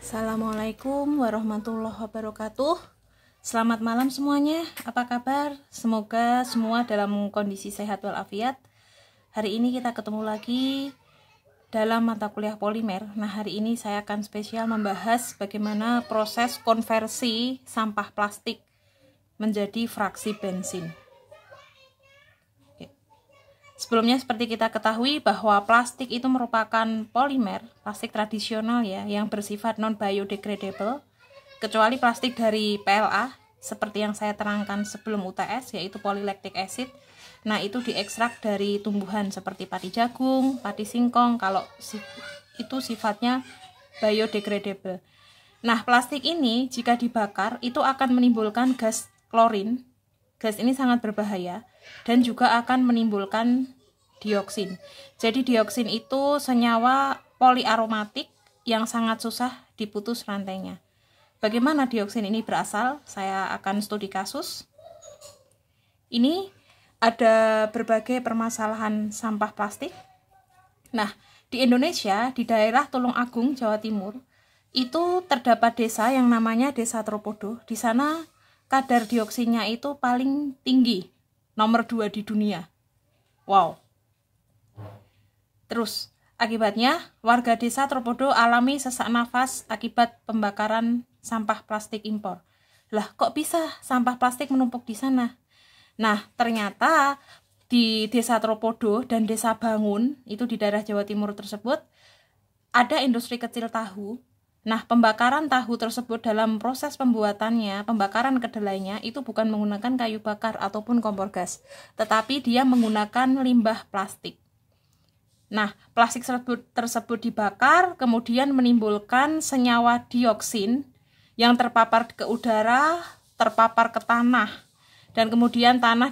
Assalamualaikum warahmatullahi wabarakatuh. Selamat malam semuanya. Apa kabar? Semoga semua dalam kondisi sehat walafiat. Hari ini kita ketemu lagi dalam mata kuliah polimer. Nah, hari ini saya akan spesial membahas bagaimana proses konversi sampah plastik menjadi fraksi bensin. Sebelumnya seperti kita ketahui bahwa plastik itu merupakan polimer, plastik tradisional ya, yang bersifat non-biodegradable, kecuali plastik dari PLA, seperti yang saya terangkan sebelum UTS, yaitu polylactic acid. Nah, itu diekstrak dari tumbuhan seperti padi jagung, padi singkong, kalau itu sifatnya biodegradable. Nah, plastik ini jika dibakar, itu akan menimbulkan gas klorin. Gas ini sangat berbahaya dan juga akan menimbulkan dioksin. Jadi dioksin itu senyawa poliaromatik yang sangat susah diputus rantainya. Bagaimana dioksin ini berasal? Saya akan studi kasus. Ini ada berbagai permasalahan sampah plastik. Nah, di Indonesia, di daerah Tulung Agung, Jawa Timur, itu terdapat desa yang namanya Desa Tropodo. Di sana kadar dioksinnya itu paling tinggi, nomor 2 di dunia. Wow. Terus, akibatnya warga desa Tropodo alami sesak nafas akibat pembakaran sampah plastik impor. Lah, kok bisa sampah plastik menumpuk di sana? Nah, ternyata di Desa Tropodo dan Desa Bangun, itu di daerah Jawa Timur tersebut, ada industri kecil tahu. Nah, pembakaran tahu tersebut dalam proses pembuatannya, pembakaran kedelainya itu bukan menggunakan kayu bakar ataupun kompor gas, tetapi dia menggunakan limbah plastik. Nah, plastik tersebut dibakar, kemudian menimbulkan senyawa dioksin yang terpapar ke udara, terpapar ke tanah, dan kemudian tanah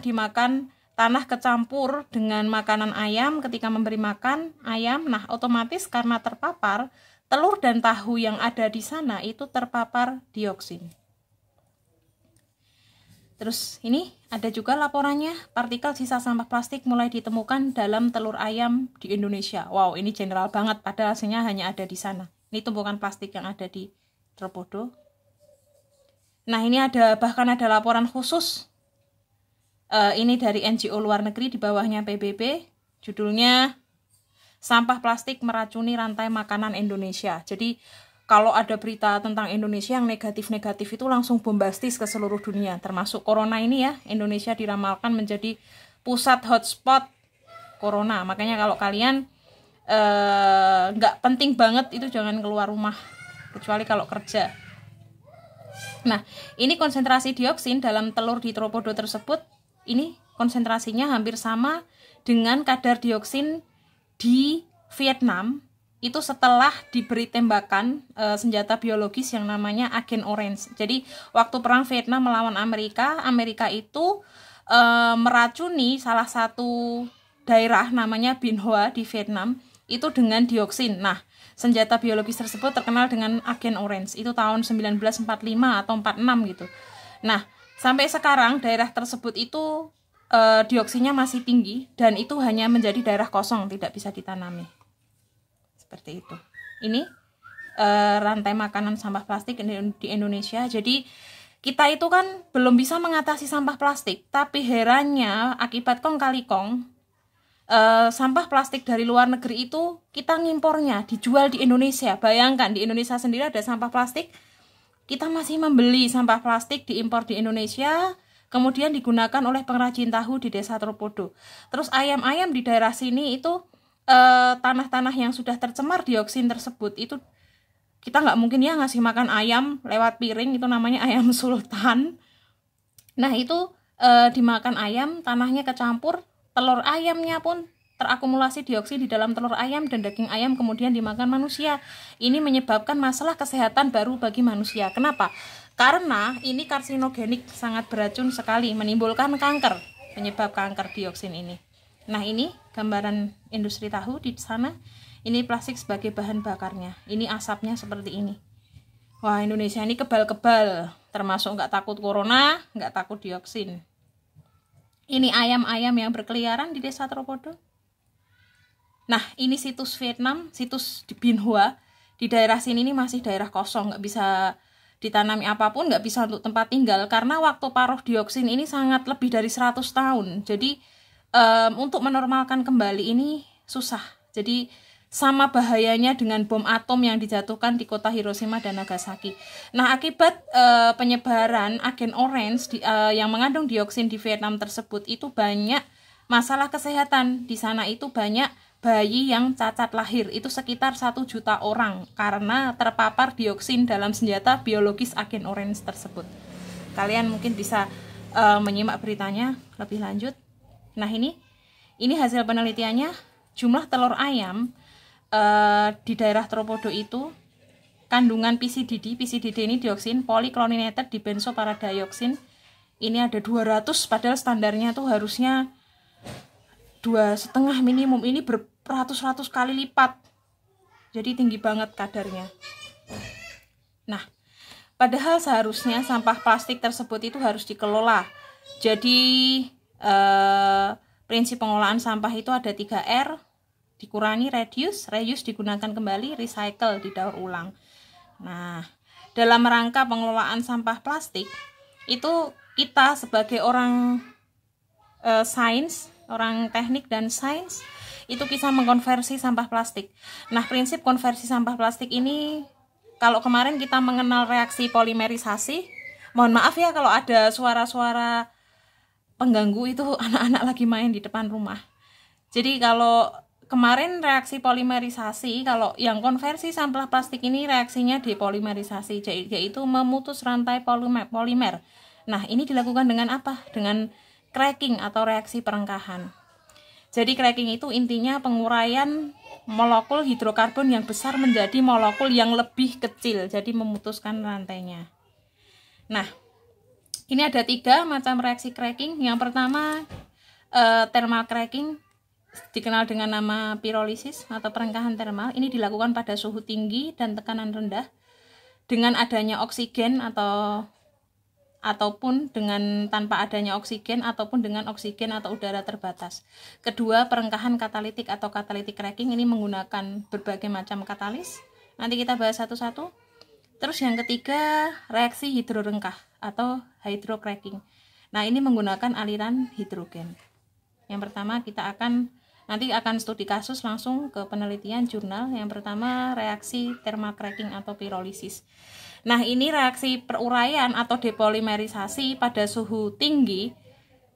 kecampur dengan makanan ayam ketika memberi makan ayam. Nah, otomatis karena terpapar, telur dan tahu yang ada di sana itu terpapar dioksin. Terus ini ada juga laporannya, partikel sisa sampah plastik mulai ditemukan dalam telur ayam di Indonesia. Wow, ini general banget, padahal hasilnya hanya ada di sana. Ini tumpukan plastik yang ada di Tropodo. Nah, ini bahkan ada laporan khusus. Ini dari NGO luar negeri, di bawahnya PBB. Judulnya Sampah Plastik Meracuni Rantai Makanan Indonesia. Jadi kalau ada berita tentang Indonesia yang negatif-negatif itu langsung bombastis ke seluruh dunia. Termasuk corona ini ya, Indonesia diramalkan menjadi pusat hotspot corona. Makanya kalau kalian nggak penting banget itu jangan keluar rumah, kecuali kalau kerja. Nah, ini konsentrasi dioksin dalam telur di Tropodo tersebut, ini konsentrasinya hampir sama dengan kadar dioksin di Vietnam itu setelah diberi tembakan senjata biologis yang namanya Agen Orange. Jadi waktu perang Vietnam melawan Amerika, Amerika itu meracuni salah satu daerah namanya Binh Hoa di Vietnam itu dengan dioksin. Nah, senjata biologis tersebut terkenal dengan Agen Orange. Itu tahun 1945 atau 46 gitu. Nah, sampai sekarang daerah tersebut itu dioksinnya masih tinggi dan itu hanya menjadi daerah kosong, tidak bisa ditanami. Seperti itu. Ini rantai makanan sampah plastik di Indonesia. Jadi kita itu kan belum bisa mengatasi sampah plastik, tapi herannya akibat kong kali kong sampah plastik dari luar negeri itu kita ngimpornya, dijual di Indonesia. Bayangkan di Indonesia sendiri ada sampah plastik, kita masih membeli sampah plastik diimpor di Indonesia, kemudian digunakan oleh pengrajin tahu di Desa Tropodo. Terus ayam-ayam di daerah sini itu tanah-tanah yang sudah tercemar dioksin tersebut, itu kita nggak mungkin ya ngasih makan ayam lewat piring, itu namanya ayam sultan. Nah, itu dimakan ayam, tanahnya kecampur, telur ayamnya pun terakumulasi dioksin di dalam telur ayam dan daging ayam kemudian dimakan manusia. Ini menyebabkan masalah kesehatan baru bagi manusia. Kenapa? Karena ini karsinogenik, sangat beracun sekali, menimbulkan kanker, penyebab kanker dioksin ini. Nah, ini gambaran industri tahu di sana. Ini plastik sebagai bahan bakarnya. Ini asapnya seperti ini. Wah, Indonesia ini kebal-kebal, termasuk nggak takut corona, nggak takut dioksin. Ini ayam-ayam yang berkeliaran di Desa Tropodo. Nah, ini situs Vietnam, situs di Binh Hoa. di daerah sini ini masih daerah kosong, nggak bisa ditanami apapun, nggak bisa untuk tempat tinggal, karena waktu paruh dioksin ini sangat lebih dari 100 tahun. Jadi untuk menormalkan kembali ini susah. Jadi sama bahayanya dengan bom atom yang dijatuhkan di kota Hiroshima dan Nagasaki. Nah, akibat penyebaran agen orange yang mengandung dioksin di Vietnam tersebut, itu banyak masalah kesehatan. Di sana itu banyak bayi yang cacat lahir, itu sekitar 1 juta orang karena terpapar dioksin dalam senjata biologis agen orange tersebut. Kalian mungkin bisa menyimak beritanya lebih lanjut. Nah, ini hasil penelitiannya. Jumlah telur ayam di daerah Tropodo itu, kandungan PCDD ini dioksin polychlorinated dibenzoparadioxin, ini ada 200, padahal standarnya tuh harusnya 2,5 minimum, ini beratus-ratus kali lipat, jadi tinggi banget kadarnya. Nah, padahal seharusnya sampah plastik tersebut itu harus dikelola. Jadi prinsip pengelolaan sampah itu ada 3R, dikurangi, reduce digunakan kembali, recycle didaur ulang. Nah, dalam rangka pengelolaan sampah plastik itu kita sebagai orang sains, orang teknik dan sains, itu bisa mengkonversi sampah plastik. Nah, prinsip konversi sampah plastik ini, kalau kemarin kita mengenal reaksi polimerisasi, mohon maaf ya kalau ada suara-suara pengganggu, itu anak-anak lagi main di depan rumah. Jadi kalau kemarin reaksi polimerisasi, kalau yang konversi sampah plastik ini reaksinya depolimerisasi, yaitu memutus rantai polimer. Nah, ini dilakukan dengan apa? Dengan cracking atau reaksi perengkahan. Jadi cracking itu intinya penguraian molekul hidrokarbon yang besar menjadi molekul yang lebih kecil, jadi memutuskan rantainya. Nah, ini ada 3 macam reaksi cracking. Yang pertama thermal cracking, dikenal dengan nama pirolisis atau perengkahan termal. Ini dilakukan pada suhu tinggi dan tekanan rendah dengan adanya oksigen ataupun dengan tanpa adanya oksigen, ataupun dengan oksigen atau udara terbatas. Kedua, perengkahan katalitik atau catalytic cracking, ini menggunakan berbagai macam katalis. Nanti kita bahas satu-satu. Terus yang ketiga, reaksi hidrorengkah atau hydrocracking. Nah, ini menggunakan aliran hidrogen. Yang pertama kita nanti akan studi kasus langsung ke penelitian jurnal. Yang pertama reaksi thermal cracking atau pirolisis. Nah, ini reaksi peruraian atau depolimerisasi pada suhu tinggi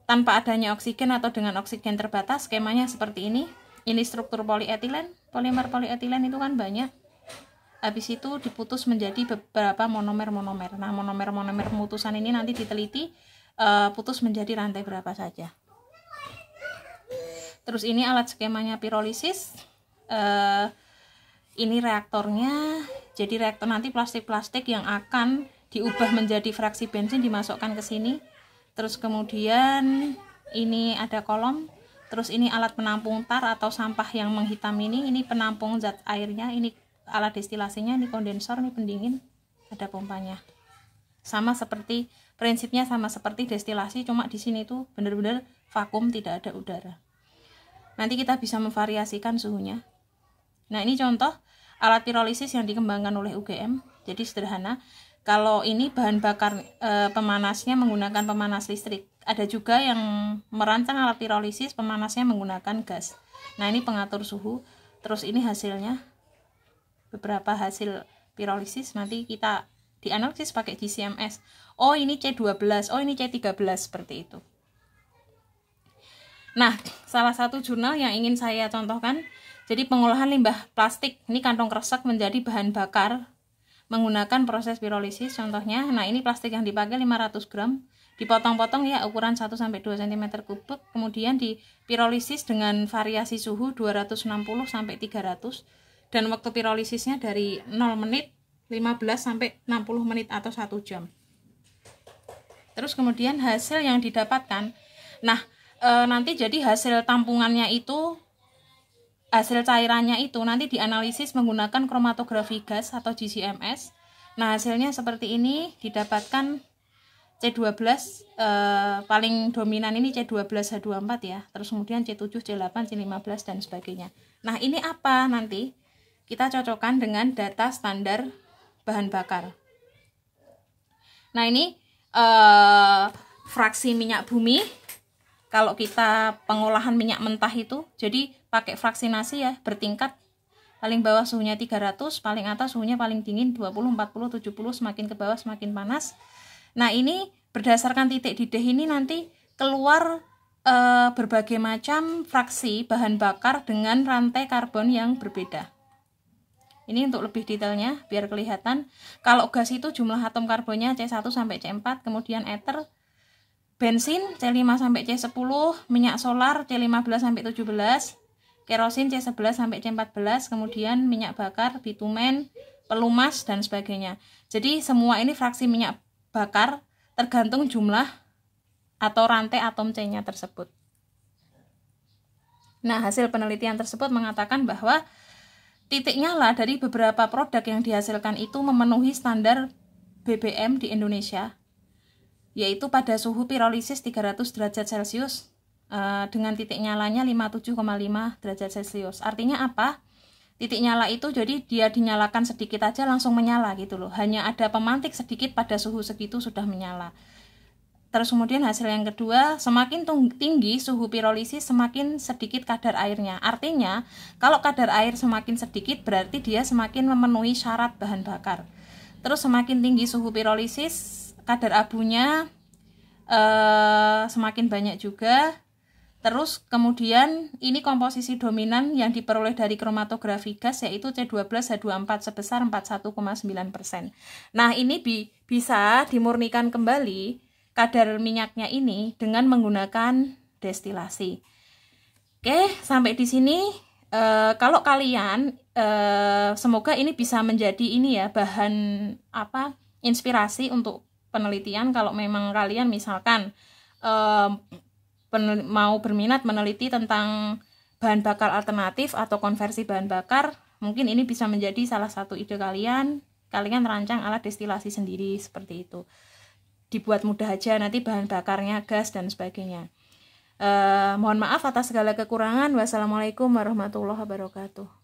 tanpa adanya oksigen atau dengan oksigen terbatas. Skemanya seperti ini. Ini struktur polietilen. Polimer polietilen itu kan banyak. Habis itu diputus menjadi beberapa monomer-monomer. Nah, monomer-monomer pemutusan ini nanti diteliti putus menjadi rantai berapa saja. Terus ini alat skemanya pirolisis. Ini reaktornya. Jadi reaktor nanti plastik-plastik yang akan diubah menjadi fraksi bensin dimasukkan ke sini. Terus kemudian ini ada kolom. Terus ini alat penampung tar atau sampah yang menghitam ini penampung zat airnya. Ini alat destilasinya, ini kondensor, ini pendingin. Ada pompanya. Prinsipnya sama seperti destilasi, cuma di sini tuh benar-benar vakum, tidak ada udara. Nanti kita bisa memvariasikan suhunya. Nah, ini contoh alat pirolisis yang dikembangkan oleh UGM. Jadi sederhana. Kalau ini bahan bakar pemanasnya menggunakan pemanas listrik. Ada juga yang merancang alat pirolisis pemanasnya menggunakan gas. Nah, ini pengatur suhu. Terus ini hasilnya. Beberapa hasil pirolisis nanti kita dianalisis pakai GCMS. Oh, ini C12, oh ini C13, seperti itu. Nah, salah satu jurnal yang ingin saya contohkan, jadi pengolahan limbah plastik, ini kantong kresek menjadi bahan bakar menggunakan proses pirolisis contohnya. Nah, ini plastik yang dipakai 500 gram, dipotong-potong ya ukuran 1-2 cm kubik, kemudian dipirolisis dengan variasi suhu 260-300, dan waktu pirolisisnya dari 0 menit, 15-60 menit atau 1 jam. Terus kemudian hasil yang didapatkan, nah nanti jadi hasil tampungannya itu, hasil cairannya itu nanti dianalisis menggunakan kromatografi gas atau GCMS. Nah, hasilnya seperti ini, didapatkan C12, paling dominan ini C12H24 ya, terus kemudian C7, C8, C15 dan sebagainya. Nah, ini apa nanti? kita cocokkan dengan data standar bahan bakar. Nah, ini fraksi minyak bumi. Kalau kita pengolahan minyak mentah itu, jadi pakai fraksinasi ya, bertingkat. Paling bawah suhunya 300, paling atas suhunya paling dingin 20, 40, 70, semakin ke bawah semakin panas. Nah, ini berdasarkan titik didih ini nanti keluar berbagai macam fraksi bahan bakar dengan rantai karbon yang berbeda. Ini untuk lebih detailnya biar kelihatan. Kalau gas itu jumlah atom karbonnya C1 sampai C4, kemudian ether, bensin C5 sampai C10, minyak solar C15 sampai 17, kerosin C11 sampai C14, kemudian minyak bakar, bitumen, pelumas dan sebagainya. Jadi semua ini fraksi minyak bakar tergantung jumlah atau rantai atom C-nya tersebut. Nah, hasil penelitian tersebut mengatakan bahwa titik nyala dari beberapa produk yang dihasilkan itu memenuhi standar BBM di Indonesia, yaitu pada suhu pirolisis 300 derajat Celcius dengan titik nyalanya 57,5 derajat Celcius. Artinya apa? Titik nyala itu jadi dia dinyalakan sedikit aja langsung menyala gitu loh. Hanya ada pemantik sedikit pada suhu segitu sudah menyala. Terus kemudian hasil yang kedua, semakin tinggi suhu pirolisis semakin sedikit kadar airnya. Artinya kalau kadar air semakin sedikit berarti dia semakin memenuhi syarat bahan bakar. Terus semakin tinggi suhu pirolisis, kadar abunya semakin banyak juga. Terus kemudian ini komposisi dominan yang diperoleh dari kromatografi gas yaitu C12H24 sebesar 41,9%. Nah, ini bisa dimurnikan kembali kadar minyaknya ini dengan menggunakan destilasi. Oke, sampai di sini. Kalau kalian semoga ini bisa menjadi ini ya bahan inspirasi untuk penelitian. Kalau memang kalian misalkan mau berminat meneliti tentang bahan bakar alternatif atau konversi bahan bakar, mungkin ini bisa menjadi salah satu ide kalian rancang alat destilasi sendiri seperti itu. Dibuat mudah aja, nanti bahan bakarnya gas dan sebagainya. Mohon maaf atas segala kekurangan. Wassalamualaikum warahmatullahi wabarakatuh.